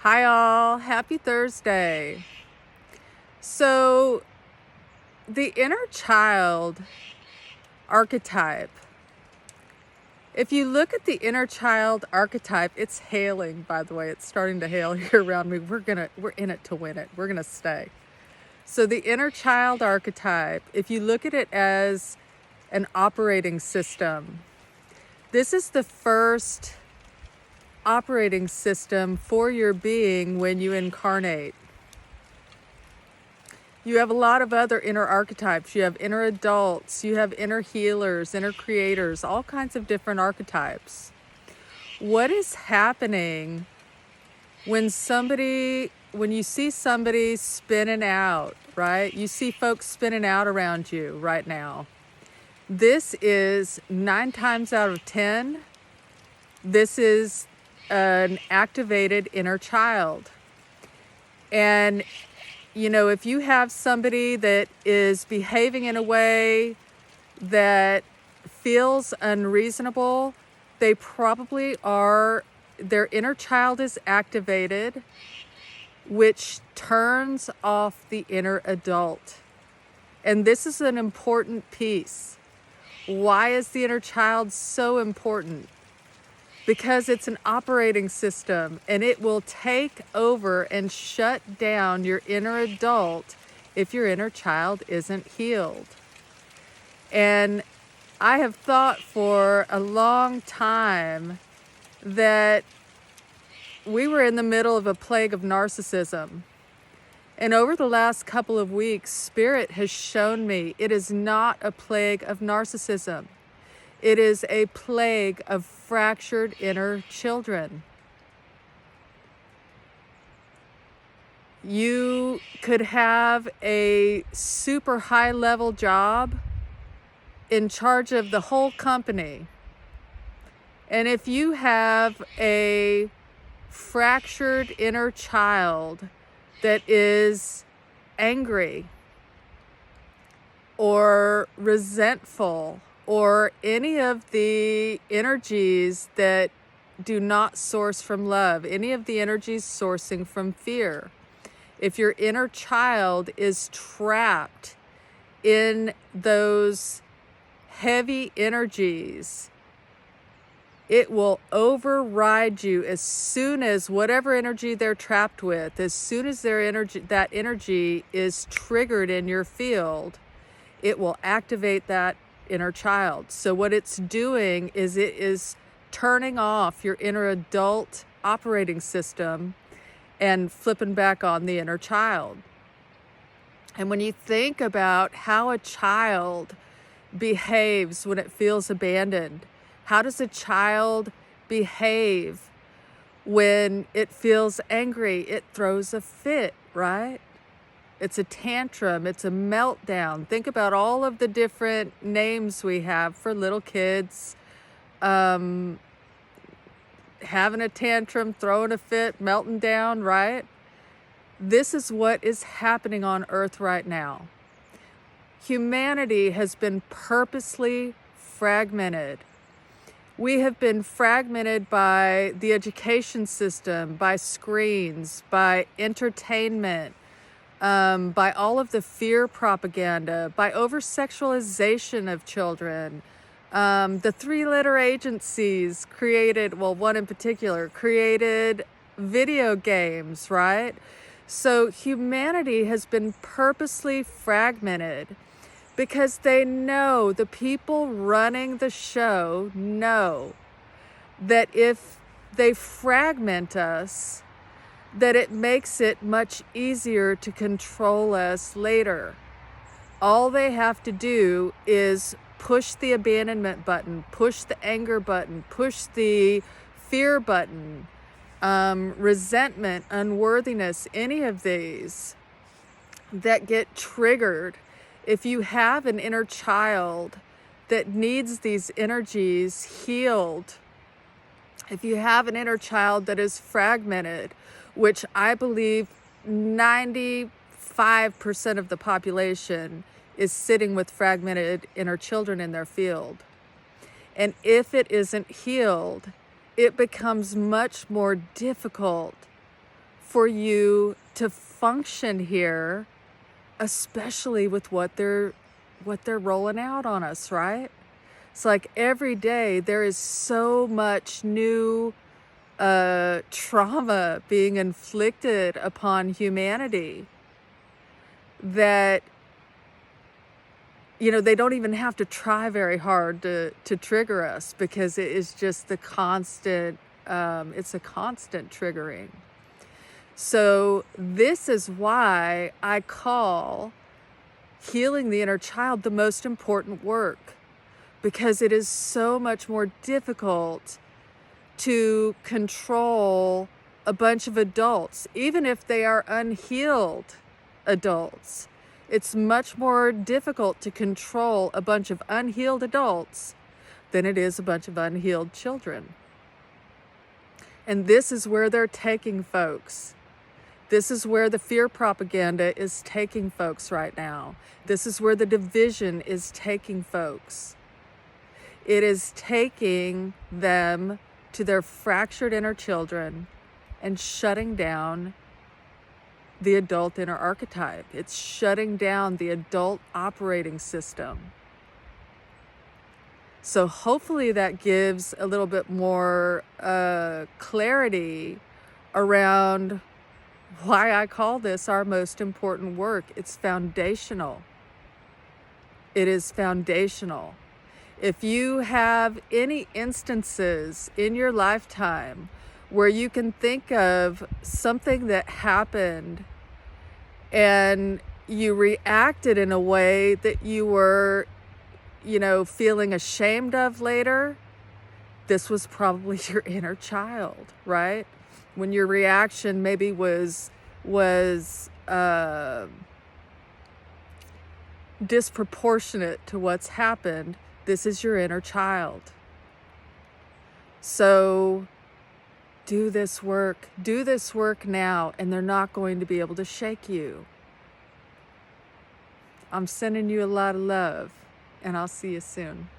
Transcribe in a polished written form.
Hi all, happy Thursday. So the inner child archetype, if you look at the inner child archetype, it's hailing, by the way, it's starting to hail here around me. We're in it to win it. We're gonna stay. So the inner child archetype, if you look at it as an operating system, this is the first operating system for your being when you incarnate. You have a lot of other inner archetypes. You have inner adults, you have inner healers, inner creators, all kinds of different archetypes. What is happening when you see somebody spinning out, right? You see folks spinning out around you right now. This is 9 times out of 10, this is an activated inner child. And if you have somebody that is behaving in a way that feels unreasonable, they probably are, their inner child is activated, which turns off the inner adult. And this is an important piece. Why is the inner child so important? Because it's an operating system and it will take over and shut down your inner adult if your inner child isn't healed. And I have thought for a long time that we were in the middle of a plague of narcissism. And over the last couple of weeks, Spirit has shown me it is not a plague of narcissism. It is a plague of fractured inner children. You could have a super high level job in charge of the whole company. And if you have a fractured inner child that is angry or resentful, or any of the energies that do not source from love, any of the energies sourcing from fear. If your inner child is trapped in those heavy energies, it will override you as soon as whatever energy they're trapped with, as soon as that energy is triggered in your field, it will activate that inner child. So what it's doing is it is turning off your inner adult operating system and flipping back on the inner child. And when you think about how a child behaves when it feels abandoned, how does a child behave when it feels angry? It throws a fit, right? It's a tantrum, it's a meltdown. Think about all of the different names we have for little kids. Having a tantrum, throwing a fit, melting down, right? This is what is happening on Earth right now. Humanity has been purposely fragmented. We have been fragmented by the education system, by screens, by entertainment, by all of the fear propaganda, by over-sexualization of children. The 3-letter agencies created, well, one in particular, created video games, right? So humanity has been purposely fragmented because they know, the people running the show know that if they fragment us, that it makes it much easier to control us later. All they have to do is push the abandonment button, push the anger button, push the fear button, resentment, unworthiness, any of these that get triggered. If you have an inner child that needs these energies healed, if you have an inner child that is fragmented, which I believe 95% of the population is sitting with fragmented inner children in their field. And if it isn't healed, it becomes much more difficult for you to function here, especially with what they're rolling out on us, right? It's like every day there is so much new trauma being inflicted upon humanity that, you know, they don't even have to try very hard to trigger us, because it is just the constant, it's a constant triggering. So this is why I call healing the inner child the most important work, because it is so much more difficult to control a bunch of adults, even if they are unhealed adults. It's much more difficult to control a bunch of unhealed adults than it is a bunch of unhealed children. And this is where they're taking folks. This is where the fear propaganda is taking folks right now. This is where the division is taking folks. It is taking them to their fractured inner children and shutting down the adult inner archetype. It's shutting down the adult operating system. So hopefully that gives a little bit more clarity around why I call this our most important work. It's foundational. It is foundational. If you have any instances in your lifetime where you can think of something that happened and you reacted in a way that you were, you know, feeling ashamed of later, this was probably your inner child, right? When your reaction maybe was disproportionate to what's happened, this is your inner child. So do this work now, and they're not going to be able to shake you. I'm sending you a lot of love, and I'll see you soon.